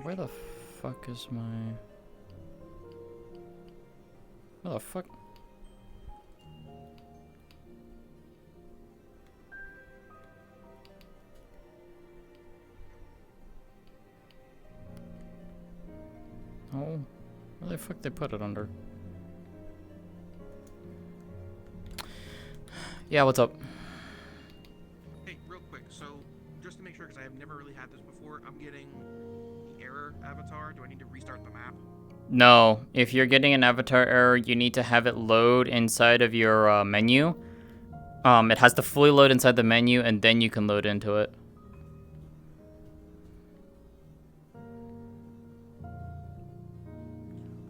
Where the fuck is my... Where the fuck? Oh, where the fuck they put it under? Yeah, what's up? Hey, real quick, so just to make sure, because I have never really had this before, I'm getting the error avatar. Do I need to restart the map? No, if you're getting an avatar error, you need to have it load inside of your menu. It has to fully load inside the menu, and then you can load into it.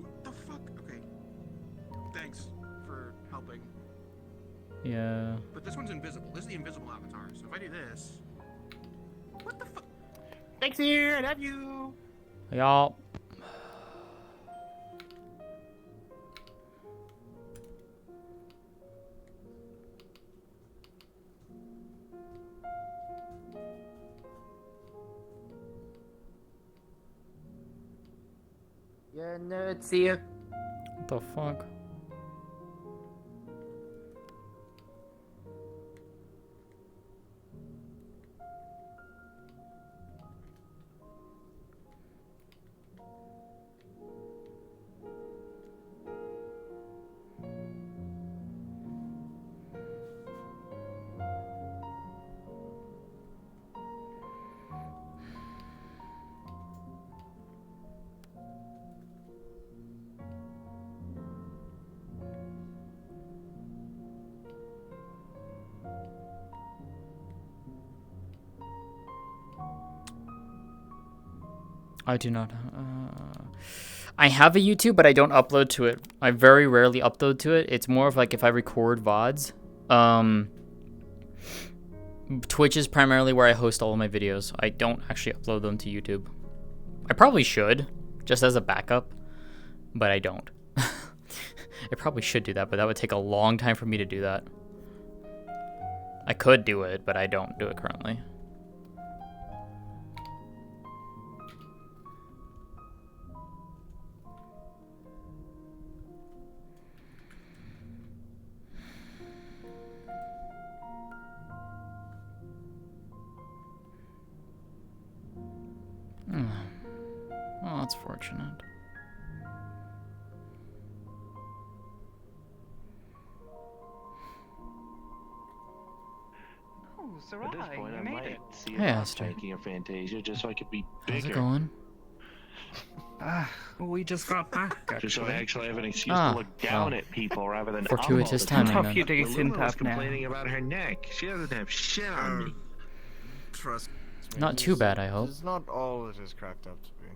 What the fuck? Okay. Thanks for helping. Yeah. But this one's invisible. This is the invisible avatar. So if I do this... What the fuck? Thanks here, I love you. Y'all. Yeah, nerds here. What the fuck? I do not. I have a YouTube, but I don't upload to it. I very rarely upload to it. It's more of like if I record VODs. Twitch is primarily where I host all of my videos. I don't actually upload them to YouTube. I probably should, just as a backup, but I don't. I probably should do that, but that would take a long time for me to do that. I could do it, but I don't do it currently. Well, that's fortunate. Oh, Sarai, At this point, you I made might it. see Hey, about Esther. taking a Fantasia just so I could be bigger. How's it going? We just got back, Just so I actually. actually have an excuse Ah, to look down well. at people rather than Fortuitous up all the timing, time. Tough few then. days in Luna was tough now. complaining about her neck. She doesn't have shit on me. Trust me. Not too bad, I hope. It's not all it is cracked up to be.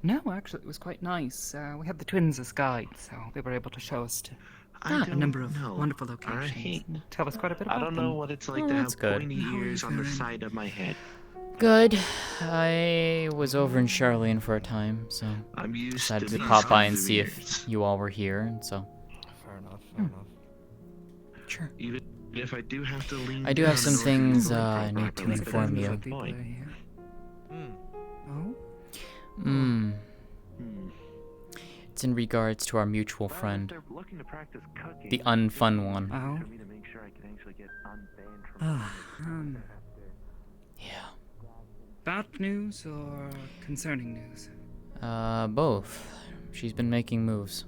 No, actually, it was quite nice. We had the twins as guides, so they were able to show us to I a don't number of know. wonderful I locations. hate- and tell us quite a bit about I don't them. know what it's like Oh, to that's have good. pointy How are you ears on the feeling? side of my head. Good. I was over in Charlene for a time, so I'm used decided to to these pop by and kinds of see ears. if you all were here, and so Fair enough, fair enough. sure. Even if I do have to lean I do have down some in order to things look I need to properly, but inform that's you. the point. Hmm. Oh? Hmm. Hmm. It's in regards to our mutual Well, if friend, they're looking to practice cooking, the unfun one. Oh? for me to make sure I can actually get unbanned from Ah, Yeah. bad news or concerning news? Both. She's been making moves.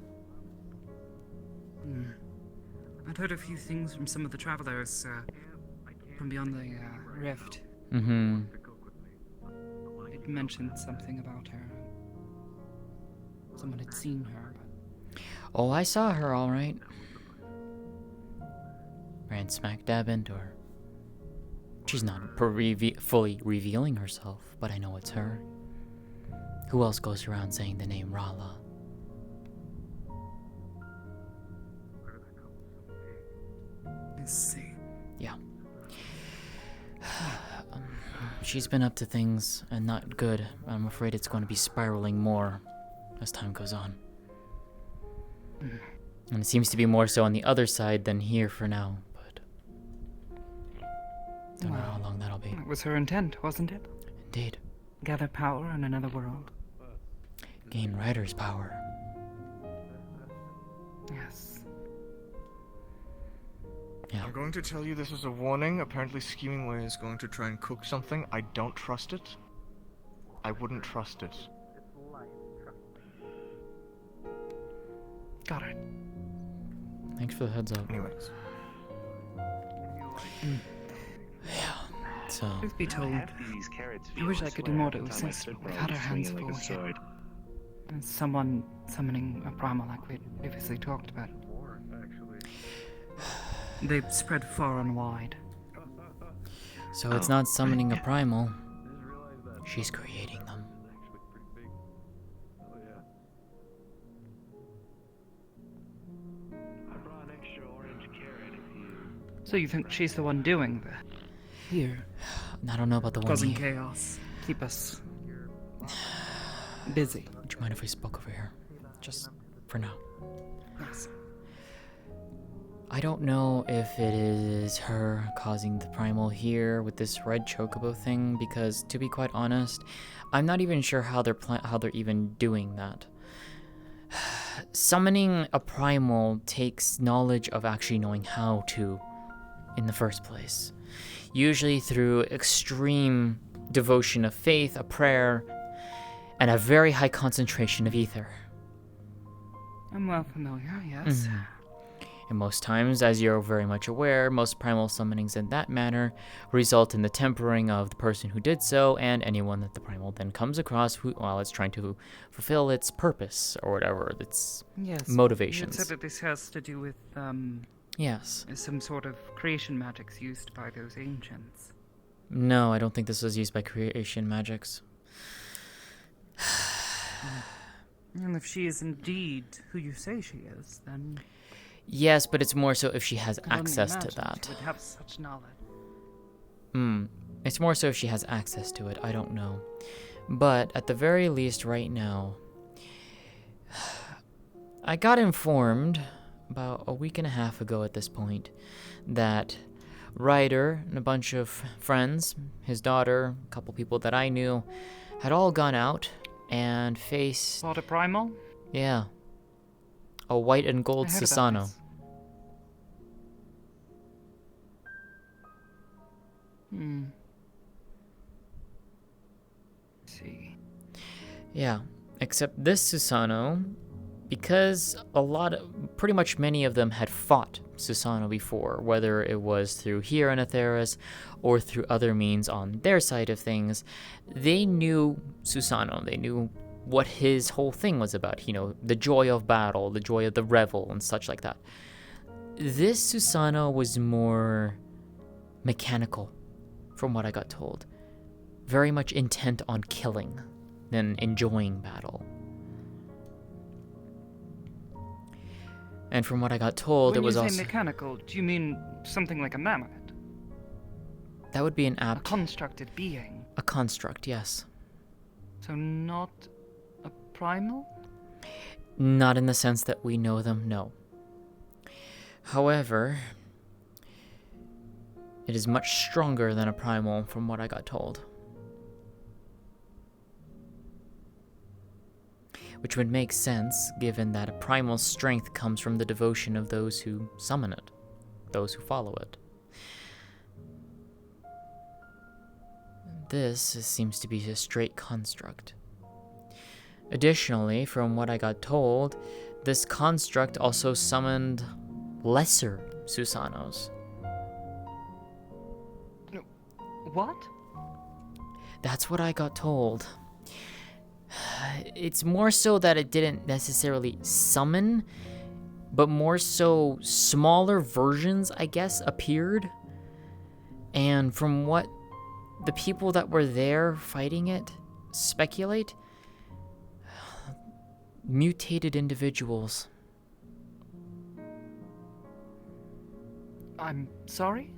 I'd heard a few things from some of the travelers from beyond the rift. Mm-hmm. They'd mentioned something about her. Someone had seen her. Oh, I saw her, all right. Ran smack dab into her. She's not fully revealing herself, but I know it's her. Who else goes around saying the name Rala? see. Yeah. She's been up to things and not good. I'm afraid it's going to be spiraling more as time goes on. And it seems to be more so on the other side than here for now, but don't know how long that'll be. It was her intent, wasn't it? Indeed. Gather power in another world. Gain Rider's power. Yes. Yeah. I'm going to tell you this is a warning. Apparently Scheming Way is going to try and cook something. I don't trust it. I wouldn't trust it. Got it. Thanks for the heads up. Anyways. So, Truth be told, I wish I could do more to assist. We've had our hands full here. And someone summoning a primal like we previously talked about. They've spread far and wide. so it's not summoning a primal. She's creating them. So you think she's the one doing that? Here, I don't know about the one causing here. chaos. Keep us busy. Would you mind if we spoke over here? Just for now. Yes. I don't know if it is her causing the primal here with this red chocobo thing, because to be quite honest, I'm not even sure how they're even doing that. Summoning a primal takes knowledge of actually knowing how to in the first place. Usually through extreme devotion of faith, a prayer, and a very high concentration of ether. I'm well familiar, yes. And most times, as you're very much aware, most primal summonings in that manner result in the tempering of the person who did so and anyone that the primal then comes across while it's trying to fulfill its purpose or whatever, its Yes. motivations. You said that this has to do with, Yes. some sort of creation magics used by those ancients. No, I don't think this was used by creation magics. And if she is indeed who you say she is, then Yes, but it's more so if she has I can only access to imagine that. she would have such knowledge. It's more so if she has access to it. I don't know. But at the very least right now, I got informed about a week and a half ago at this point that Ryder and a bunch of friends, his daughter, a couple people that I knew, had all gone out and faced, Fought a primal? yeah, a white and I gold heard about Susano. this. See. Yeah, except this Susano, because pretty much many of them had fought Susano before, whether it was through here in Atheras or through other means on their side of things, they knew Susano. They knew what his whole thing was about, the joy of battle, the joy of the revel, and such like that. This Susano was more mechanical, from what I got told. Very much intent on killing than enjoying battle. And from what I got told, When it was you say also... mechanical, do you mean something like a mammoth? That would be an A apt... constructed being? A construct, yes. So not a primal? Not in the sense that we know them, no. However, it is much stronger than a primal from what I got told. Which would make sense, given that a primal's strength comes from the devotion of those who summon it, those who follow it. This seems to be a straight construct. Additionally, from what I got told, this construct also summoned lesser Susanos. What? That's what I got told. It's more so that it didn't necessarily summon, but more so smaller versions, I guess, appeared. And from what the people that were there fighting it speculate, mutated individuals. I'm sorry?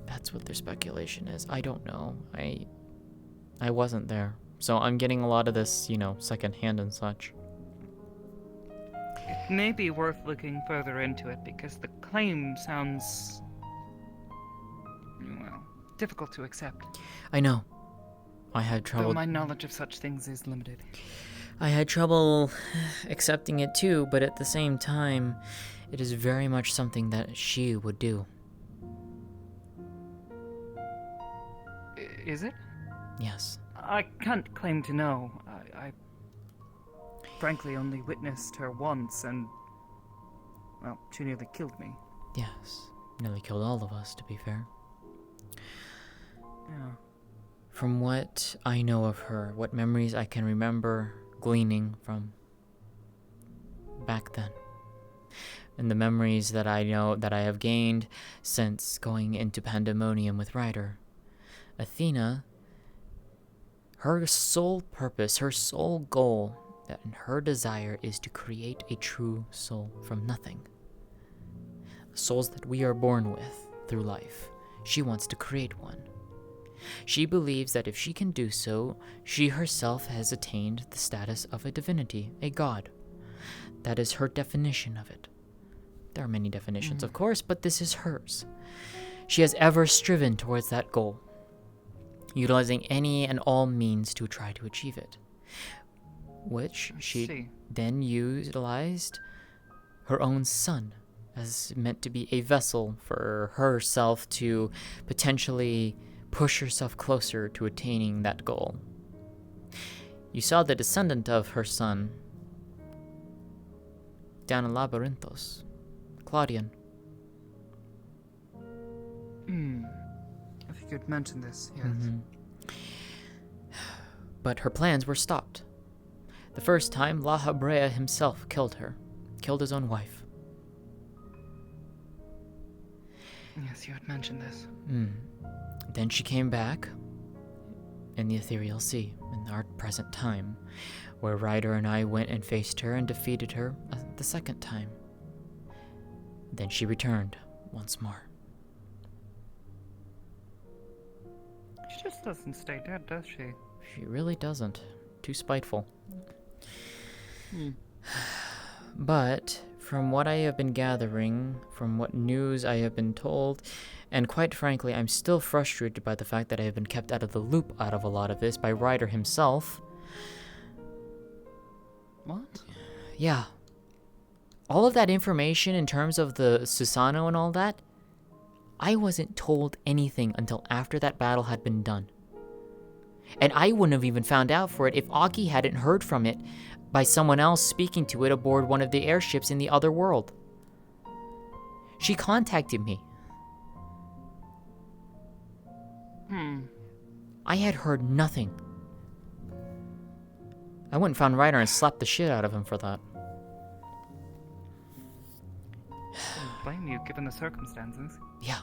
That's what their speculation is. I don't know. I wasn't there. So I'm getting a lot of this, secondhand and such. It may be worth looking further into it because the claim sounds, well, difficult to accept. I know. I had trouble. Though my knowledge of such things is limited. I had trouble accepting it too, but at the same time, it is very much something that she would do. Is it? Yes. I can't claim to know. I frankly only witnessed her once and, well, she nearly killed me. Yes. Nearly killed all of us, to be fair. Yeah. From what I know of her, what memories I can remember gleaning from back then, and the memories that I know that I have gained since going into Pandemonium with Ryder, Athena, her sole purpose, her sole goal, and her desire is to create a true soul from nothing. Souls that we are born with through life. She wants to create one. She believes that if she can do so, she herself has attained the status of a divinity, a god. That is her definition of it. There are many definitions, of course, but this is hers. She has ever striven towards that goal, utilizing any and all means to try to achieve it, which she then utilized her own son as meant to be a vessel for herself to potentially push herself closer to attaining that goal. You saw the descendant of her son down in Labyrinthos, Claudian. I think you'd mentioned this, yes. But her plans were stopped. The first time, La Habrea himself killed her, killed his own wife. Yes, you had mentioned this. Then she came back in the Ethereal Sea, in our present time, where Ryder and I went and faced her and defeated her the second time. Then she returned once more. She just doesn't stay dead, does she? She really doesn't. Too spiteful. But from what I have been gathering, from what news I have been told, and quite frankly, I'm still frustrated by the fact that I have been kept out of the loop out of a lot of this by Ryder himself. What? Yeah. All of that information in terms of the Susano and all that, I wasn't told anything until after that battle had been done. And I wouldn't have even found out for it if Aki hadn't heard from it by someone else speaking to it aboard one of the airships in the other world. She contacted me. I had heard nothing. I went and found Ryder and slapped the shit out of him for that. Don't blame you, given the circumstances. Yeah.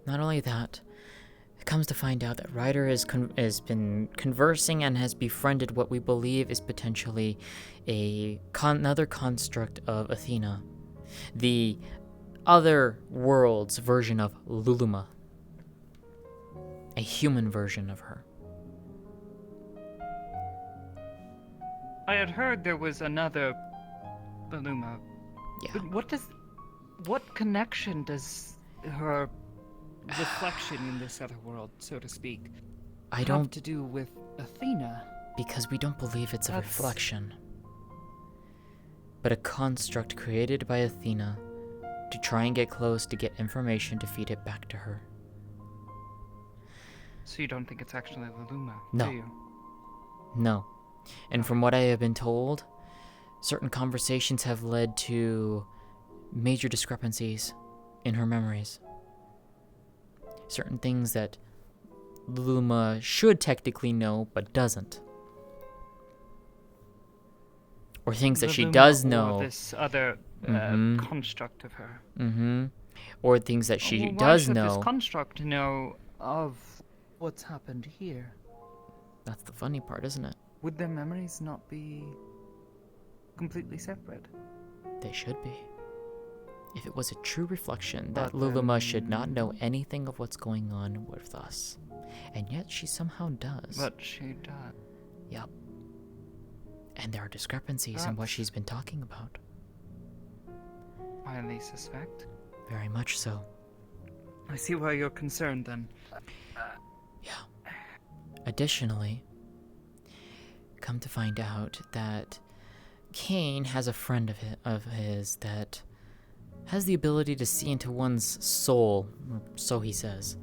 Not only that, it comes to find out that Ryder has been conversing and has befriended what we believe is potentially another construct of Athena. The other world's version of Luluma. A human version of her. I had heard there was another Baluma. Yeah. But what connection does her reflection in this other world, so to speak, have to do with Athena? Because we don't believe it's a reflection, but a construct created by Athena to try and get close to get information to feed it back to her. So you don't think it's actually Luluma, No. do you? No. And from what I have been told, certain conversations have led to major discrepancies in her memories. Certain things that Luluma should technically know, but doesn't. Or things that she does know. Or this other construct of her. Or things that she Why does should know. this construct know of what's happened here? That's the funny part, isn't it? would their memories not be completely separate? They should be. If it was a true reflection, that But Luluma should not then- know anything of what's going on with us. And yet she somehow does. But she does. Yep. And there are discrepancies in what That's- she's been talking about. Highly suspect. Very much so. I see why you're concerned then. Yeah. Additionally, come to find out that Kane has a friend of his that has the ability to see into one's soul, or so he says.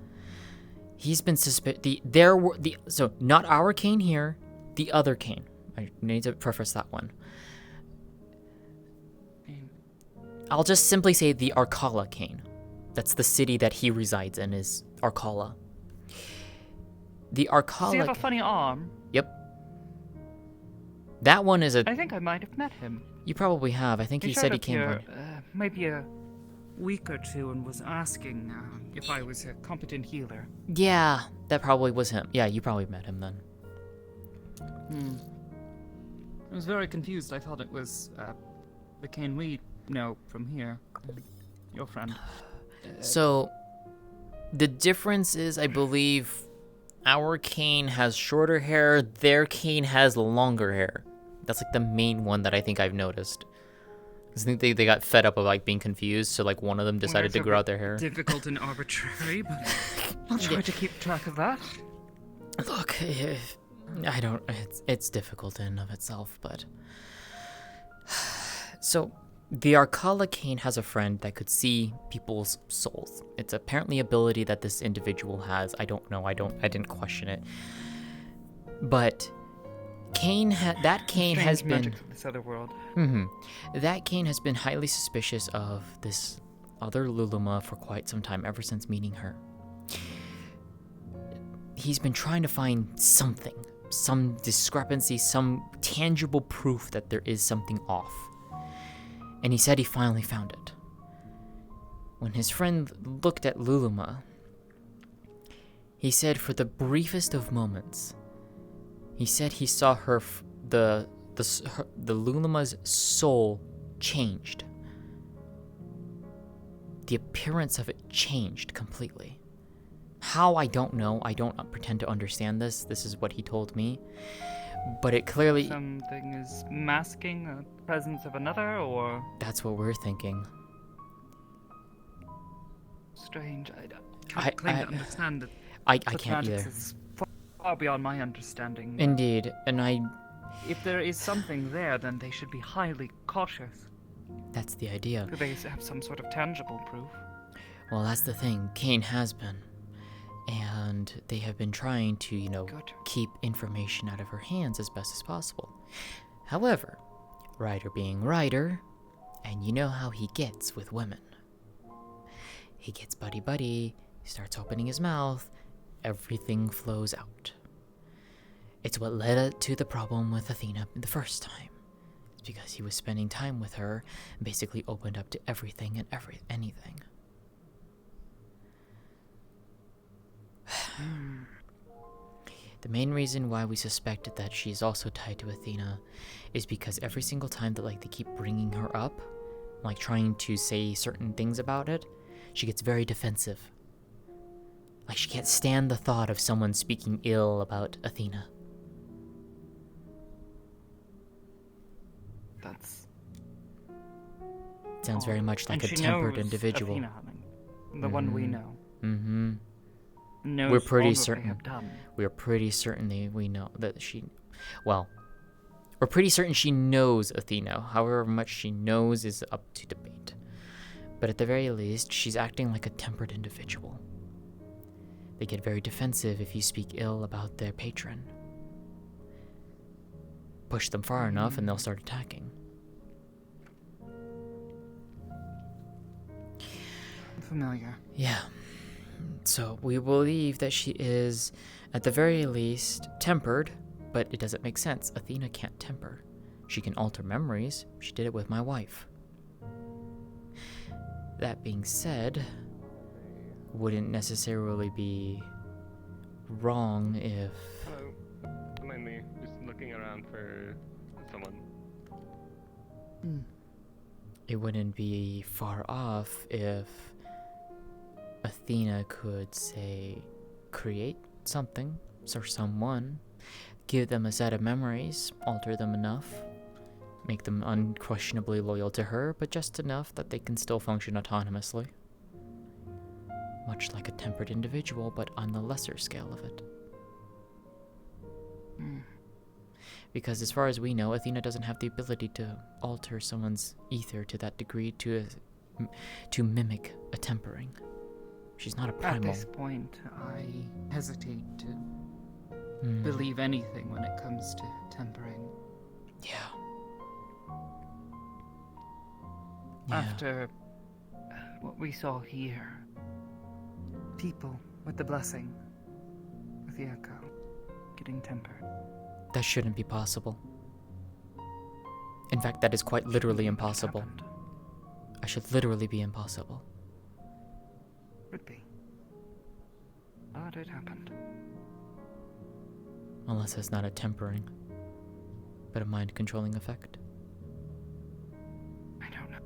He's been so not our Kane here, the other Kane. I need to preface that one. I'll just simply say the Arcala Kane. That's the city that he resides in, is Arcala. The Arcala. Does he have a funny arm? Yep. That one is a. I think I might have met him. You probably have. I think he showed said he up came. here, maybe a week or two and was asking if I was a competent healer. Yeah, that probably was him. Yeah, you probably met him then. I was very confused. I thought it was the Kane we know from here. Your friend. So, the difference is, I believe, our Kane has shorter hair, their Kane has longer hair. That's like the main one that I think I've noticed. I think they got fed up of like being confused, so like one of them decided to grow out their hair. Difficult and arbitrary, but I'll try to keep track of that. Look, I don't. It's difficult in and of itself, but so the Arcala Kane has a friend that could see people's souls. It's apparently an ability that this individual has. I don't know. I didn't question it, but Kane that Kane has Strange been. magic of this other world. That Kane has been highly suspicious of this other Luluma for quite some time, ever since meeting her. He's been trying to find something, some discrepancy, some tangible proof that there is something off. And he said he finally found it. When his friend looked at Luluma, he said for the briefest of moments, he said he saw her, the Luluma's soul changed. The appearance of it changed completely. How, I don't know. I don't pretend to understand this. This is what he told me. But it clearly... Something is masking the presence of another, or... That's what we're thinking. Strange. I can't claim to understand it. I Such can't magic either. is far beyond my understanding. Indeed, and If there is something there, then they should be highly cautious. that's the idea. Do they have some sort of tangible proof? Well, that's the thing. Kane has been. And they have been trying to, Good. keep information out of her hands as best as possible. However, Ryder being Ryder, and you know how he gets with women. He gets buddy-buddy, he starts opening his mouth, everything flows out. It's what led to the problem with Athena the first time. It's because he was spending time with her and basically opened up to everything and anything. The main reason why we suspected that she's also tied to Athena is because every single time that they keep bringing her up, trying to say certain things about it, she gets very defensive. She can't stand the thought of someone speaking ill about Athena. That's... Sounds very much like and a she tempered knows individual. Athena, the one we know. Mm-hmm. Knows We're pretty all that they certain. have done. We're pretty certain we know that she... Well, we're pretty certain she knows Athena. However much she knows is up to debate. But at the very least, she's acting like a tempered individual. They get very defensive if you speak ill about their patron. Push them far enough and they'll start attacking. Familiar. Yeah. So we believe that she is, at the very least, tempered, but it doesn't make sense. Athena can't temper. She can alter memories. She did it with my wife. That being said, wouldn't necessarily be wrong if... Hello. Mainly just looking looking around for someone. It wouldn't be far off if Athena could, say, create something or someone, give them a set of memories, alter them enough, make them unquestionably loyal to her, but just enough that they can still function autonomously. Much like a tempered individual, but on the lesser scale of it. Because as far as we know, Athena doesn't have the ability to alter someone's ether to that degree to mimic a tempering. She's not a primal. At this point, I hesitate to believe anything when it comes to tempering. Yeah. After what we saw here, people with the blessing, with the echo, getting tempered. That shouldn't be possible. In fact, that is quite literally impossible. I should literally be impossible. Could be. But it happened. Unless it's not a tempering, but a mind-controlling effect. I don't know.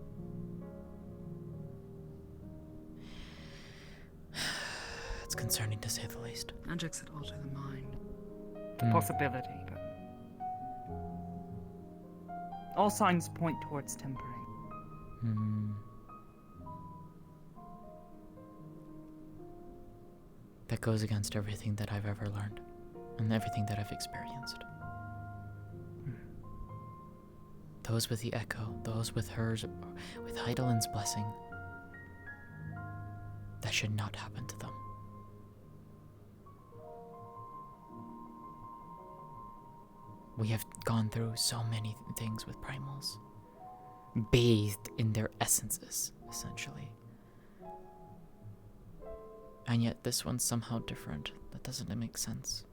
It's concerning to say the least. Magics that alter the mind. The possibility, but all signs point towards tempering. That goes against everything that I've ever learned and everything that I've experienced. Those with the echo, those with hers, with Heidelin's blessing, that should not happen to them. We have gone through so many things with primals, bathed in their essences, essentially. And yet this one's somehow different. That doesn't make sense.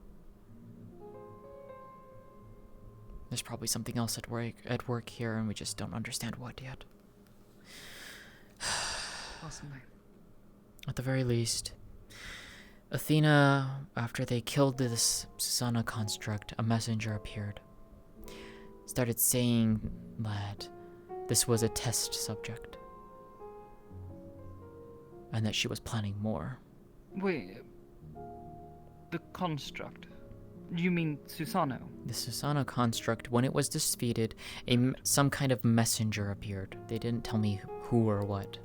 There's probably something else at work here, and we just don't understand what yet. Possibly. At the very least, Athena, after they killed this Susanna construct, a messenger appeared. Started saying that this was a test subject. And that she was planning more. Wait, the construct? You mean Susano? The Susanna construct, when it was defeated, some kind of messenger appeared. They didn't tell me who or what.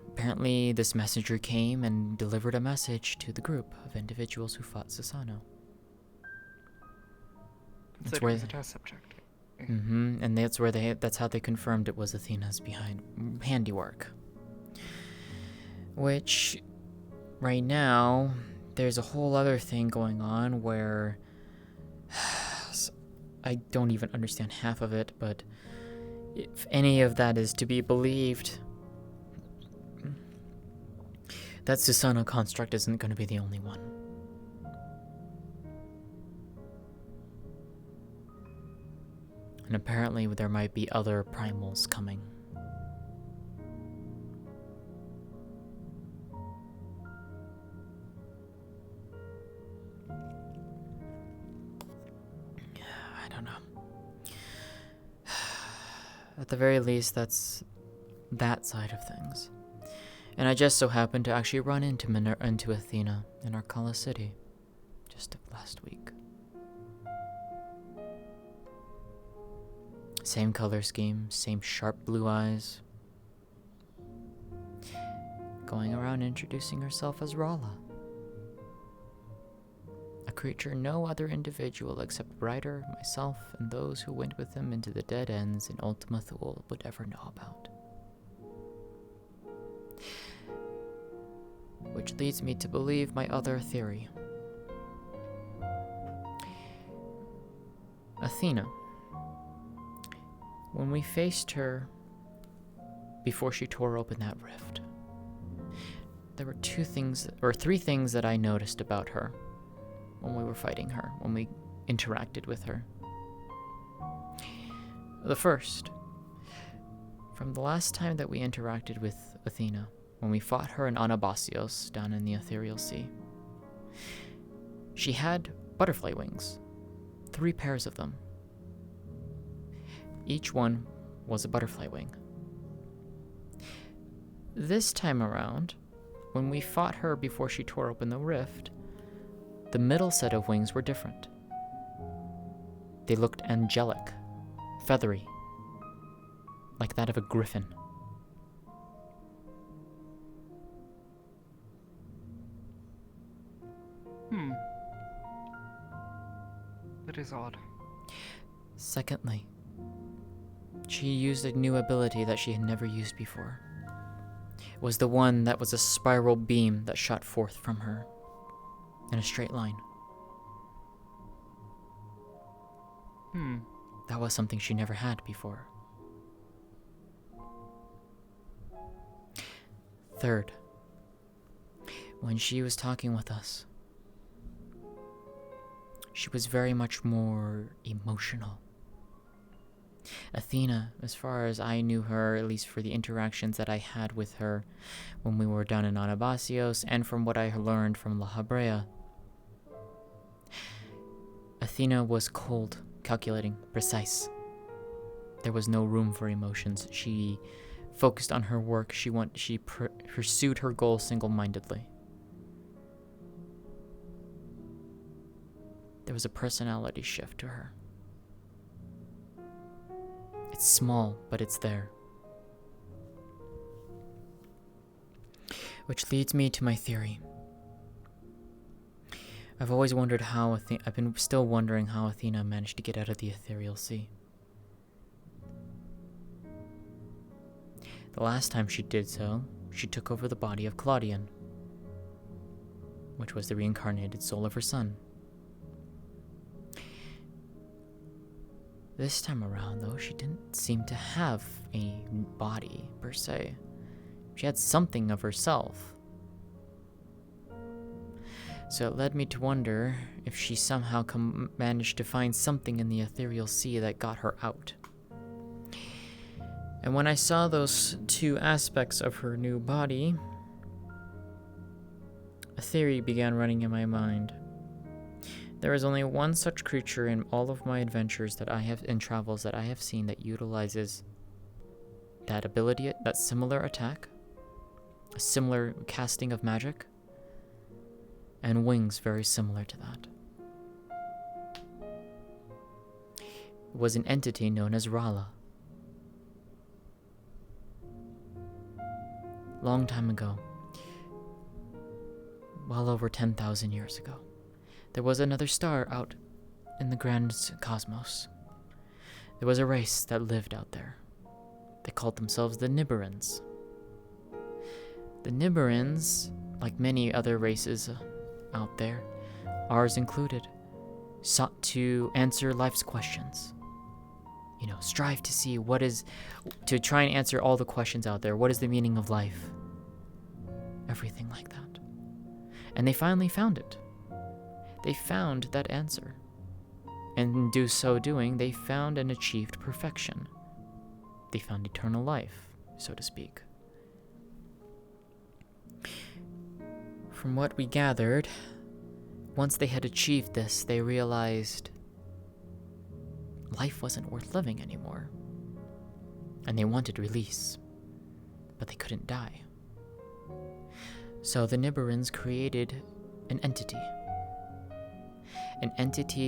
Apparently, this messenger came and delivered a message to the group of individuals who fought Susano. That's where the test subject. and that's how they confirmed it was Athena's handiwork. Which, right now, there's a whole other thing going on where I don't even understand half of it, but if any of that is to be believed, that Susanna construct isn't going to be the only one. And apparently there might be other primals coming. I don't know. At the very least, that's that side of things. And I just so happened to actually run into Athena in Arcala City just last week. Same color scheme, same sharp blue eyes. Going around introducing herself as Rala. A creature no other individual except Ryder, myself, and those who went with him into the dead ends in Ultima Thule would ever know about. Which leads me to believe my other theory. Athena. When we faced her before she tore open that rift, there were three things that I noticed about her when we were fighting her, when we interacted with her. The first, from the last time that we interacted with Athena, when we fought her in Anabasios down in the Ethereal Sea, she had butterfly wings. 3 pairs of them. Each one was a butterfly wing. This time around, when we fought her before she tore open the rift, the middle set of wings were different. They looked angelic, feathery, like that of a griffin. That is odd. Secondly, she used a new ability that she had never used before. It was the one that was a spiral beam that shot forth from her in a straight line. That was something she never had before. Third, when she was talking with us, she was very much more emotional. Athena, as far as I knew her, at least for the interactions that I had with her when we were down in Anabasios, and from what I learned from La Habrea, Athena was cold, calculating, precise. There was no room for emotions. She focused on her work. She pursued her goal single-mindedly. There was a personality shift to her. It's small, but it's there. Which leads me to my theory. I've always wondered how I've been still wondering how Athena managed to get out of the ethereal sea. The last time she did so, she took over the body of Claudian, which was the reincarnated soul of her son. This time around, though, she didn't seem to have a body, per se. She had something of herself. So it led me to wonder if she somehow managed to find something in the ethereal sea that got her out. And when I saw those 2 aspects of her new body, a theory began running in my mind. There is only one such creature in all of my adventures that I have in travels that I have seen that utilizes that ability, that similar attack, a similar casting of magic, and wings very similar to that. It was an entity known as Rala. Long time ago, well over 10,000 years ago, there was another star out in the grand cosmos. There was a race that lived out there. They called themselves the Niberans. The Niberans, like many other races out there, ours included, sought to answer life's questions. Strive to see to try and answer all the questions out there. What is the meaning of life? Everything like that. And they finally found it. They found that answer. And in so doing, they found and achieved perfection. They found eternal life, so to speak. From what we gathered, once they had achieved this, they realized life wasn't worth living anymore. And they wanted release, but they couldn't die. So the Niberans created an entity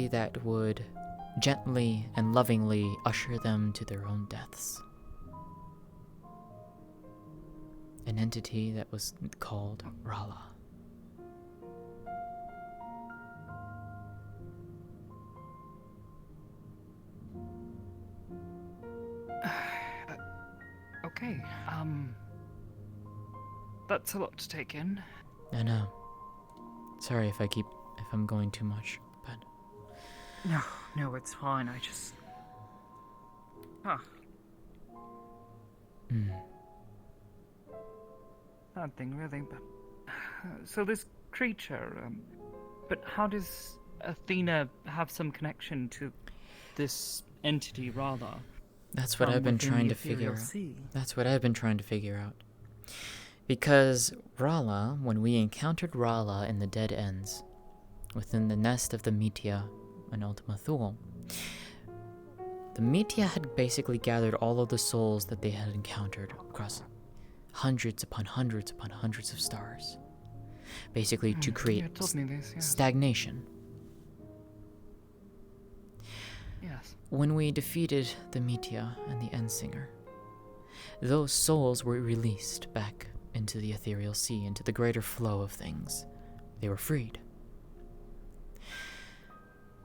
that would gently and lovingly usher them to their own deaths. An entity that was called Rala. Okay, that's a lot to take in. I know. Sorry if I'm going too much, but... No, it's fine, I just... Nothing really, but... So this creature, but how does Athena have some connection to this entity, Rala? That's what I've been trying to figure out. That's what I've been trying to figure out. Because Rala, when we encountered Rala in the Dead Ends, within the nest of the Metia and Ultima Thule. The Metia had basically gathered all of the souls that they had encountered across hundreds upon hundreds upon hundreds of stars, basically to create You told me this, yes. stagnation. Yes. When we defeated the Metia and the Endsinger, those souls were released back into the ethereal sea, into the greater flow of things. They were freed.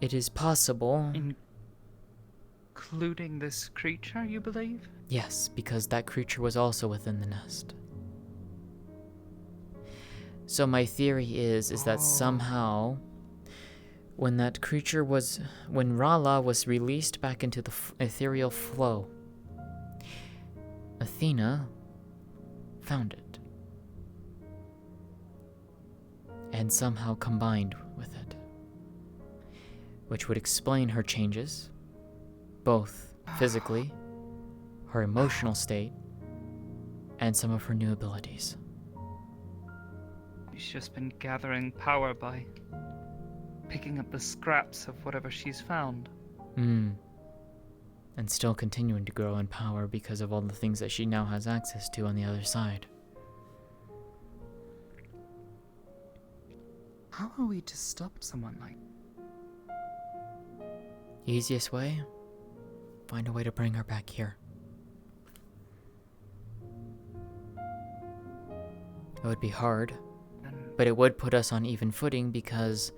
It is possible... Including this creature, you believe? Yes, because that creature was also within the nest. So my theory is that somehow, when that creature was... When Rala was released back into the ethereal flow, Athena found it. And somehow combined with it. Which would explain her changes, both physically, her emotional state, and some of her new abilities. She's just been gathering power by picking up the scraps of whatever she's found. And still continuing to grow in power because of all the things that she now has access to on the other side. How are we to stop someone like... Easiest way? Find a way to bring her back here. It would be hard, but it would put us on even footing because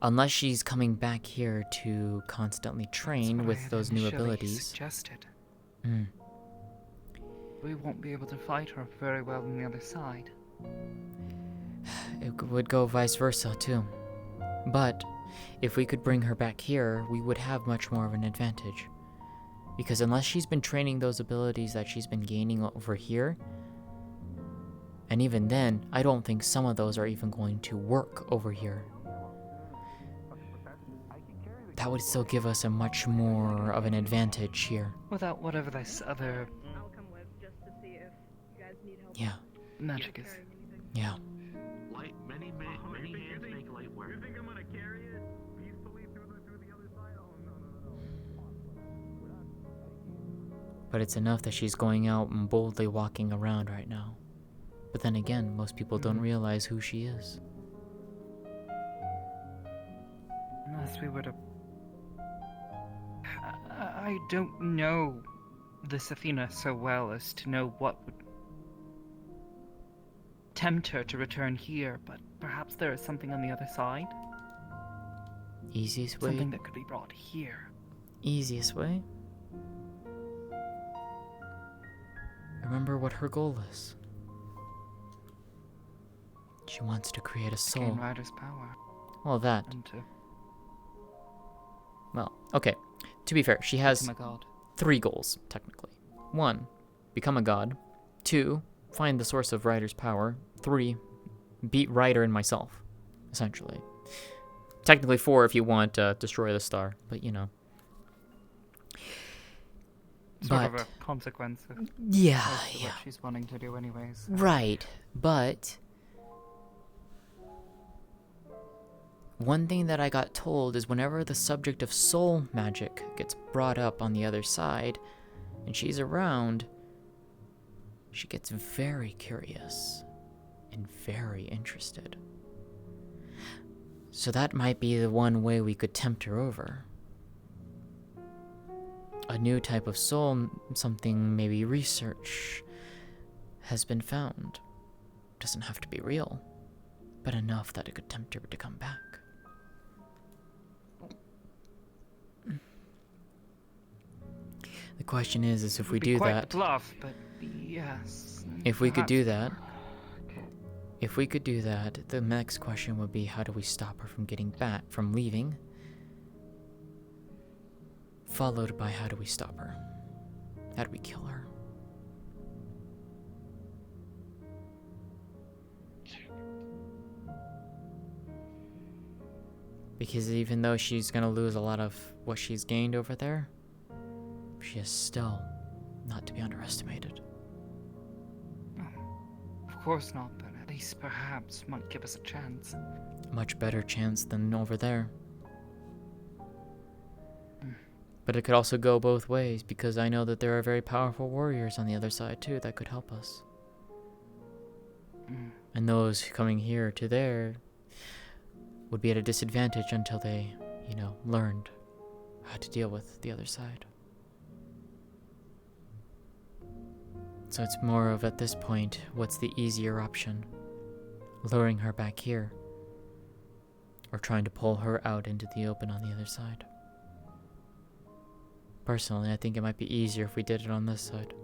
unless she's coming back here to constantly train with those new abilities... Suggested. Mm. We won't be able to fight her very well on the other side. It would go vice versa too. But if we could bring her back here, we would have much more of an advantage. Because unless she's been training those abilities that she's been gaining over here, and even then, I don't think some of those are even going to work over here. That would still give us a much more of an advantage here. Without whatever this other I'll come with just to see if you guys need help. Yeah, magic is. carrying anything. yeah. Light, many hands make light work. You think I'm gonna carry it peacefully through the other side? Oh no. But it's enough that she's going out and boldly walking around right now. But then again, most people don't realize who she is. Unless we were to... I don't know this Athena so well as to know what would tempt her to return here, but perhaps there is something on the other side? Easiest way? Something that could be brought here. Easiest way? Remember what her goal is. She wants to create a Gain soul. Ryder's power. Well, that. And to Well, okay. To be fair, she has become a god. 3 goals, technically. 1, become a god. 2, find the source of Ryder's power. 3, beat Ryder and myself, essentially. Technically 4 if you want destroy the star, but you know. Sort of a consequence of Yeah, what she's wanting to do anyways. Right, but one thing that I got told is whenever the subject of soul magic gets brought up on the other side, and she's around, she gets very curious and very interested. So that might be the one way we could tempt her over. A new type of soul, something maybe research has been found. Doesn't have to be real, but enough that it could tempt her to come back. The question is if we do quite that, the bluff, but yes. if we could do perhaps that, if we could do that, the next question would be how do we stop her from getting back, from leaving? Followed by how do we stop her? How do we kill her? Because even though she's gonna lose a lot of what she's gained over there, she is still not to be underestimated. Of course not, but at place, perhaps, might give us a chance. Much better chance than over there. Mm. But it could also go both ways, because I know that there are very powerful warriors on the other side too that could help us. Mm. And those coming here to there would be at a disadvantage until they, learned how to deal with the other side. So it's more of, at this point, what's the easier option? Luring her back here, or trying to pull her out into the open on the other side? Personally, I think it might be easier if we did it on this side.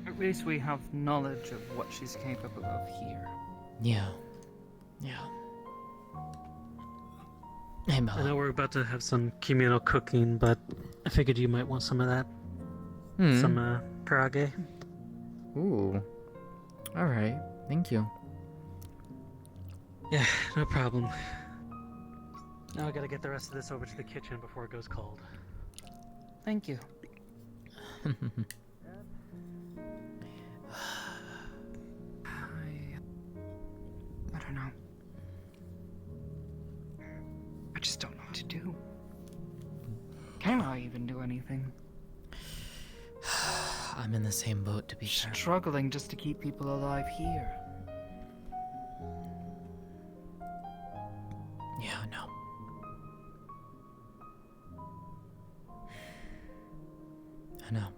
At least we have knowledge of what she's capable of here. Yeah. Hey, I know Mel. we're about to have some communal cooking, but I figured you might want some of that. Some karage. Ooh. Alright. Thank you. Yeah, no problem. Now I gotta get the rest of this over to the kitchen before it goes cold. Thank you. I don't know. I just don't know what to do. Can I even do anything? I'm in the same boat, to be fair. Struggling just to keep people alive here. Yeah, no. I know.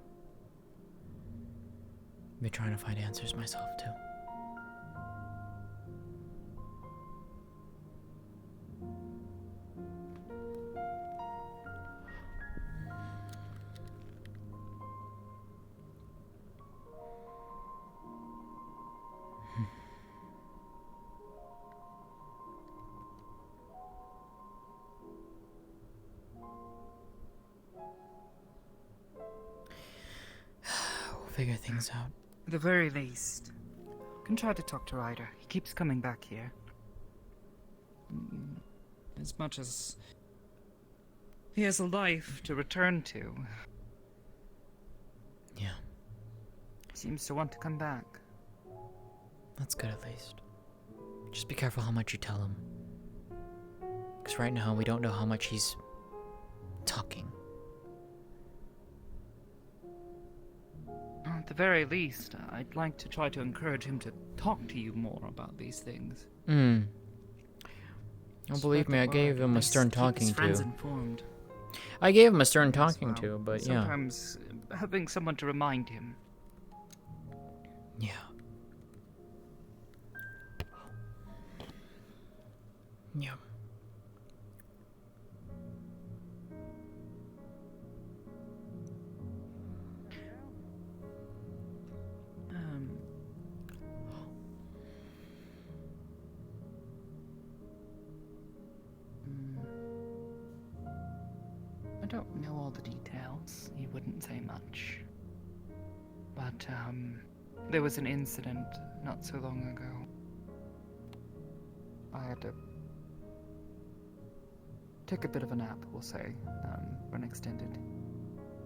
I've been trying to find answers myself, too. We'll figure things out. At the very least, I can try to talk to Ryder. He keeps coming back here. As much as he has a life to return to, Yeah, he seems to want to come back. that's good at least. Just be careful how much you tell him. Because right now, we don't know how much he's talking. At the very least, I'd like to try to encourage him to talk to you more about these things. Oh, believe Spread me, the I gave word, him at a least stern keep his talking friends to. informed. I gave him a stern as talking well. to, but yeah. Sometimes having someone to remind him. Yeah. Yeah. I don't know all the details. He wouldn't say much. But, there was an incident not so long ago. I had to take a bit of a nap, we'll say, for an extended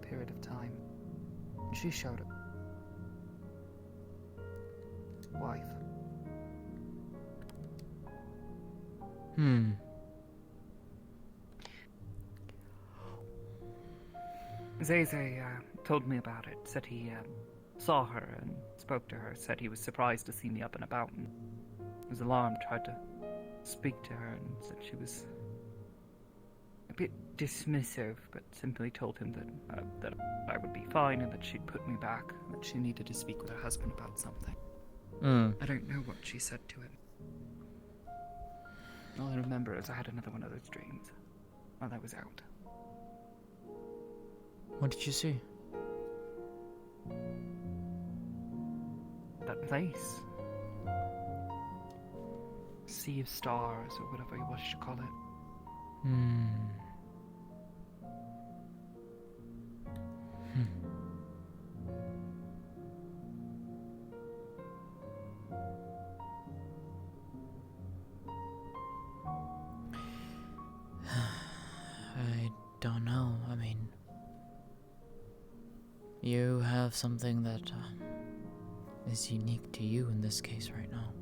period of time. She showed up. Wife. Zeze told me about it, said he saw her and spoke to her, said he was surprised to see me up and about, and was alarmed, tried to speak to her, and said she was a bit dismissive, but simply told him that I would be fine and that she'd put me back, that she needed to speak with her husband about something. I don't know what she said to him. All I remember is I had another one of those dreams while I was out. What did you see? That place. Sea of stars, or whatever you wish to call it. I don't know. I mean, you have something that is unique to you in this case right now.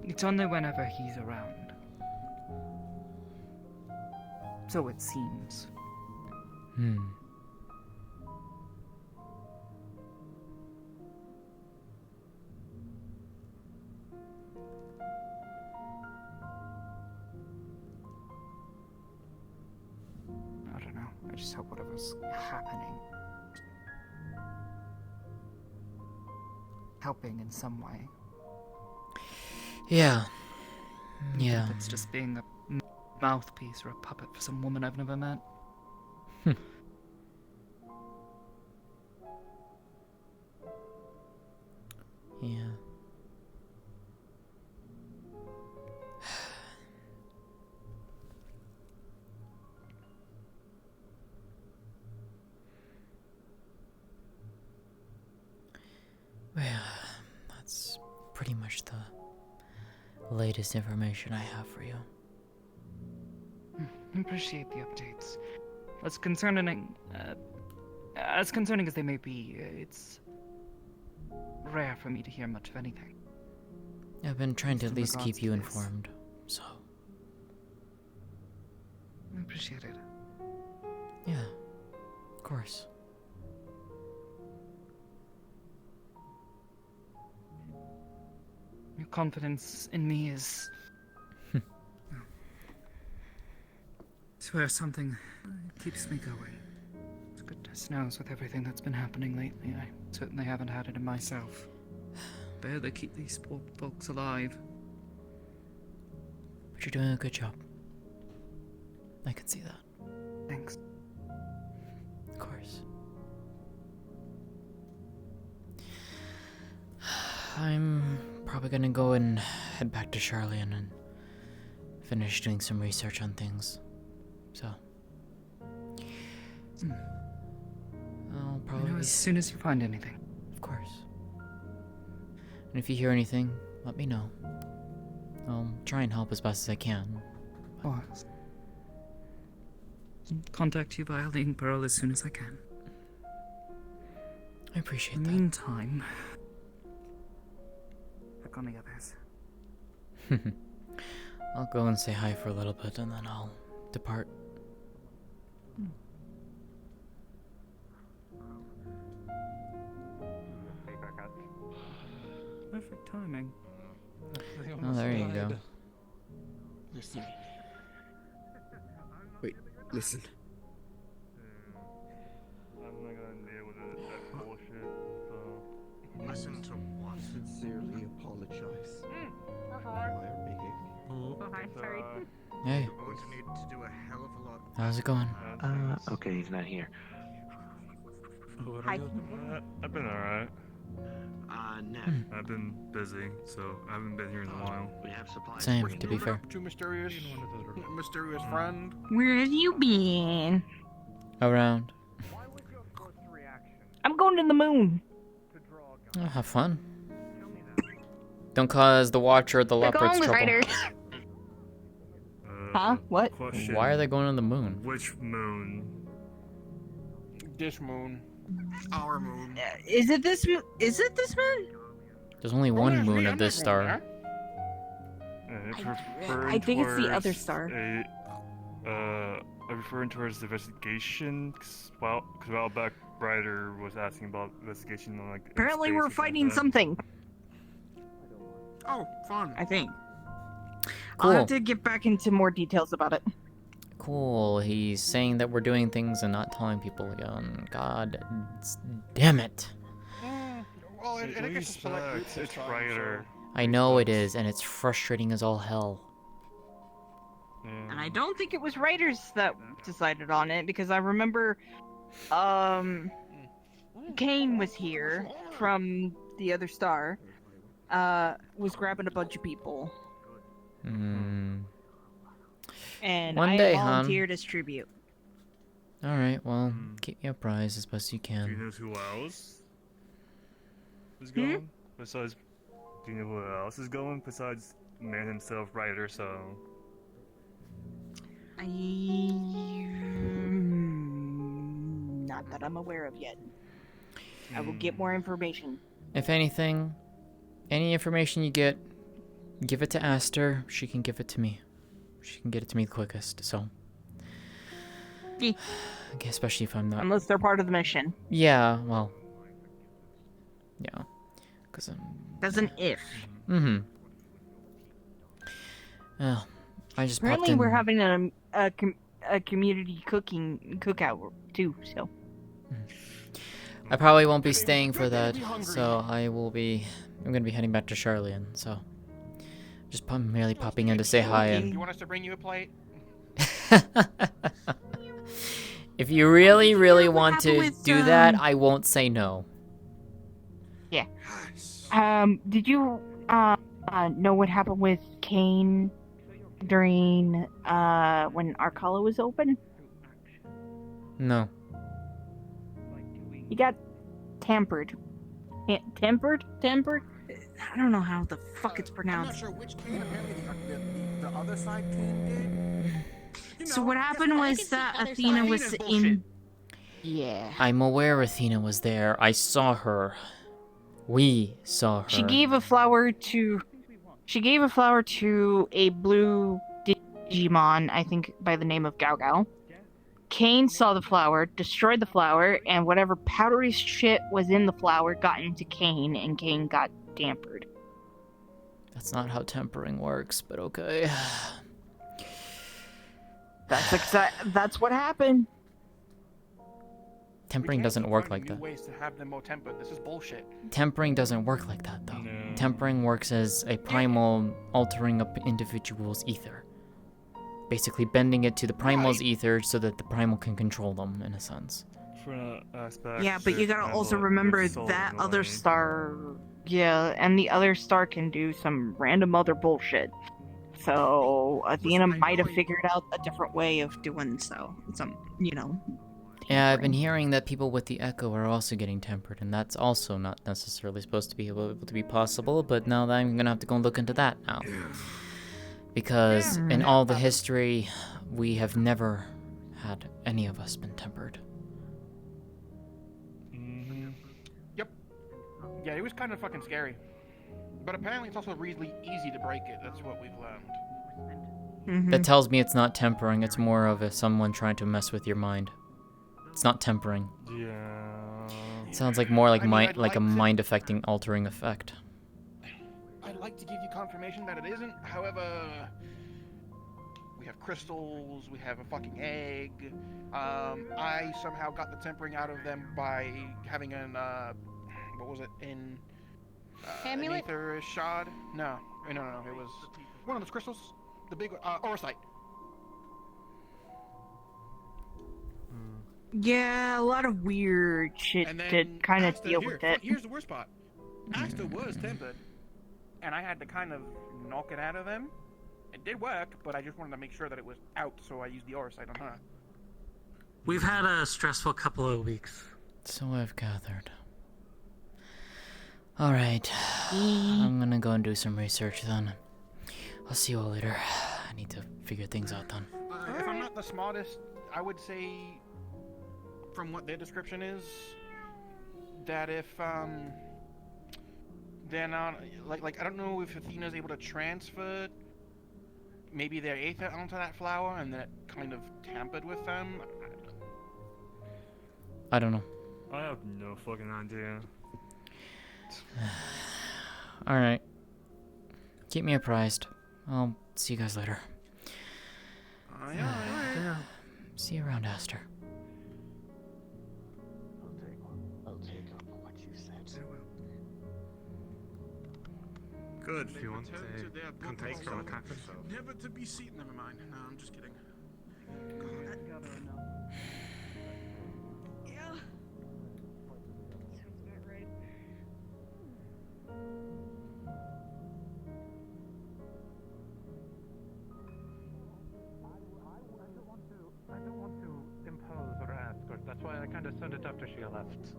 It's only whenever he's around. So it seems. I don't know. I just hope whatever's happening, helping in some way. Yeah. Even Yeah. if it's just being a mouthpiece or a puppet for some woman I've never met. Yeah. Well, that's pretty much the latest information I have for you. I appreciate the updates. As concerning as they may be, it's rare for me to hear much of anything. I've been trying to at in least regards keep to you this. informed, so I appreciate it. yeah, of course. Your confidence in me is... I swear something keeps me going. Goodness knows, with everything that's been happening lately, I certainly haven't had it in myself. Barely keep these poor folks alive. But you're doing a good job. I can see that. Thanks. Of course. I'm probably gonna go and head back to Charlian and finish doing some research on things. So. I'll probably As soon as you find anything. Of course. And if you hear anything, let me know. I'll try and help as best as I can. Oh, contact you via Leading Pearl as soon as I can. I appreciate In the that. meantime, check on the others. I'll go and say hi for a little bit and then I'll depart. Perfect timing. Oh, there you go. Listen. Wait, listen. I'm not gonna deal with that bullshit, so... Listen to what? Sincerely apologize. Why are being... Oh, hi, sorry. Hey, We're going to need to do a hell of a lot. how's it going? Okay, he's not here. Hi. I've been alright. Ned, I've been busy, so I haven't been here in a while. we have supplies. Same, for you. to be fair. To mysterious friend. Where have you been? Around. I'm going to the moon. Oh, have fun. Don't cause the Watcher or the They're Leopards going with trouble. Riders. Huh? What? Question. Why are they going on the moon? Which moon? This moon. Our moon. Is it this? Is it this moon? There's only one moon of this star. It's I referring think it's the other towards star. Referring towards the investigation. Cause a while back, Ryder was asking about investigation on like. Apparently, space we're or something fighting like that. something. Oh, fun. I think. Cool. I'll have to get back into more details about it. Cool. He's saying that we're doing things and not telling people again. God damn it. Well, and I guess it's like Respect, it's Ryder. I know it is, and it's frustrating as all hell. And I don't think it was Raiders that decided on it because I remember, Kane was here from the other star, was grabbing a bunch of people. Hmm. And One I day, hon. volunteered as tribute. Alright, well, keep me apprised as best you Do you can. know who else is gone? Besides Do you know who else is going besides the man himself, Ryder? So. Not that I'm aware of yet. I will get more information. If anything, any information you get, give it to Aster. She can give it to me. She can get it to me the quickest, so. Okay, especially if I'm not. Unless they're part of the mission. Yeah, well. Yeah. Because That's an if. Mm-hmm. Well, I just Apparently popped in. we're having a community cookout too, so. I probably won't be staying for that, so I'm gonna be heading back to Charlian, so. Just merely popping in to say hi and. You want us to bring you a plate? If you really, really want to do that, I won't say no. Yeah. Did you know what happened with Kane during when Arcala was open? No. He got tampered. Tempered? I don't know how the fuck it's pronounced. I'm not sure which Kane. Apparently the other side Kane did. So what happened was Athena was in. Yeah. I'm aware Athena was there. I saw her. We saw her. She gave a flower to a blue Digimon, I think by the name of Gao Gao. Kane saw the flower, destroyed the flower, and whatever powdery shit was in the flower got into Kane, and Kane got dampered. That's not how tempering works, but okay. That's what happened. Tempering doesn't work like New that. ways to have them more tempered. This is bullshit. Tempering doesn't work like that, though. Tempering works as a primal altering of individual's ether. Basically bending it to the primal's ether so that the primal can control them, in a sense. Yeah, but you gotta also remember that other star... Yeah, and the other star can do some random other bullshit. So, Athena might have figured out a different way of doing so. Yeah, I've been hearing that people with the Echo are also getting tempered, and that's also not necessarily supposed to be able to be possible, but now I'm gonna have to go and look into that now. Because in all the history, we have never had any of us been tempered. Yep. Yeah, it was kind of fucking scary. But apparently it's also really easy to break it. That's what we've learned. That tells me it's not tempering, it's more of someone trying to mess with your mind. It's not tempering. Yeah. It sounds like more like a mind-affecting, altering effect. I'd like to give you confirmation that it isn't. However, we have crystals, we have a fucking egg. I somehow got the tempering out of them by having an, what was it, an ether shard? No, it was one of those crystals. The big, Orosite. Yeah, a lot of weird shit to kind of deal with it. Here's the worst part. Asta was tempered, and I had to kind of knock it out of them. It did work, but I just wanted to make sure that it was out, so I used the Orosite on her. We've had a stressful couple of weeks. So I've gathered. Alright. I'm gonna go and do some research then. I'll see you all later. I need to figure things out then. If I'm not the smartest, I would say, from what their description is, that if, they're not, like I don't know if Athena's able to transfer maybe their aether onto that flower and then it kind of tampered with them. I don't know. I have no fucking idea. Alright. Keep me apprised. I'll see you guys later. Yeah. See you around, Aster. I'll take up what you said. Good. If you want a context from a captain. Never to be seen. Never mind. No, I'm just kidding. Yeah. Sounds about right. I don't want to impose or ask, or that's why I kind of said it after she left.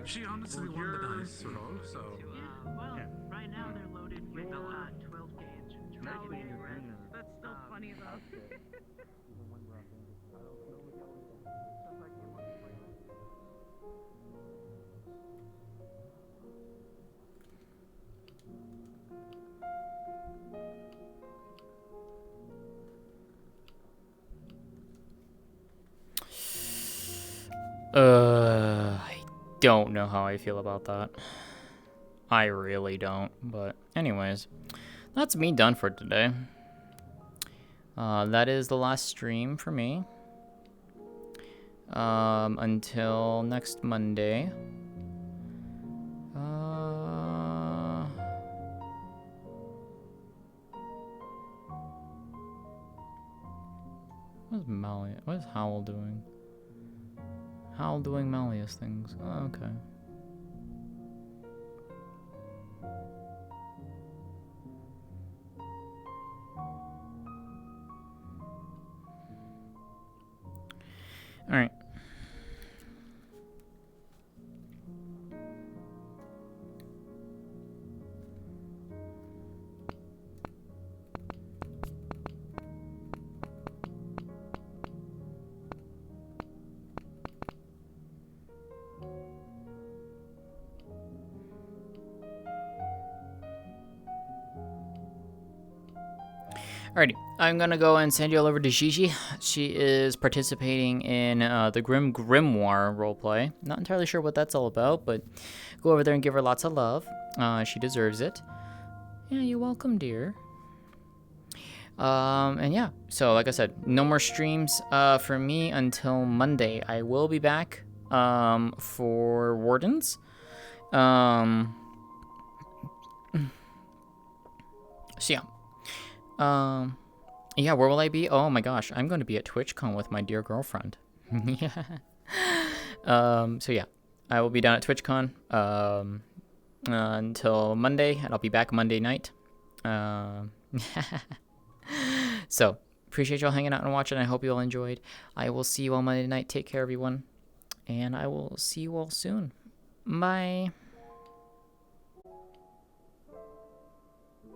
She honestly won the dice roll, so funny though. I don't know how I feel about that. I really don't. But anyways, that's me done for today. That is the last stream for me. Until next Monday. What is Malleus? What is Howl doing? Howl doing Malleus things. Oh, okay. All right. Alrighty, I'm gonna go and send you all over to Gigi. She is participating in the Grimoire roleplay. Not entirely sure what that's all about, but go over there and give her lots of love. She deserves it. Yeah, you're welcome, dear. And yeah, so like I said, no more streams for me until Monday. I will be back for Wardens. So yeah. Yeah, where will I be? Oh my gosh, I'm going to be at TwitchCon with my dear girlfriend. Yeah. So yeah, I will be down at TwitchCon until Monday, and I'll be back Monday night. So, appreciate y'all hanging out and watching. I hope you all enjoyed. I will see you all Monday night. Take care, everyone. And I will see you all soon. Bye.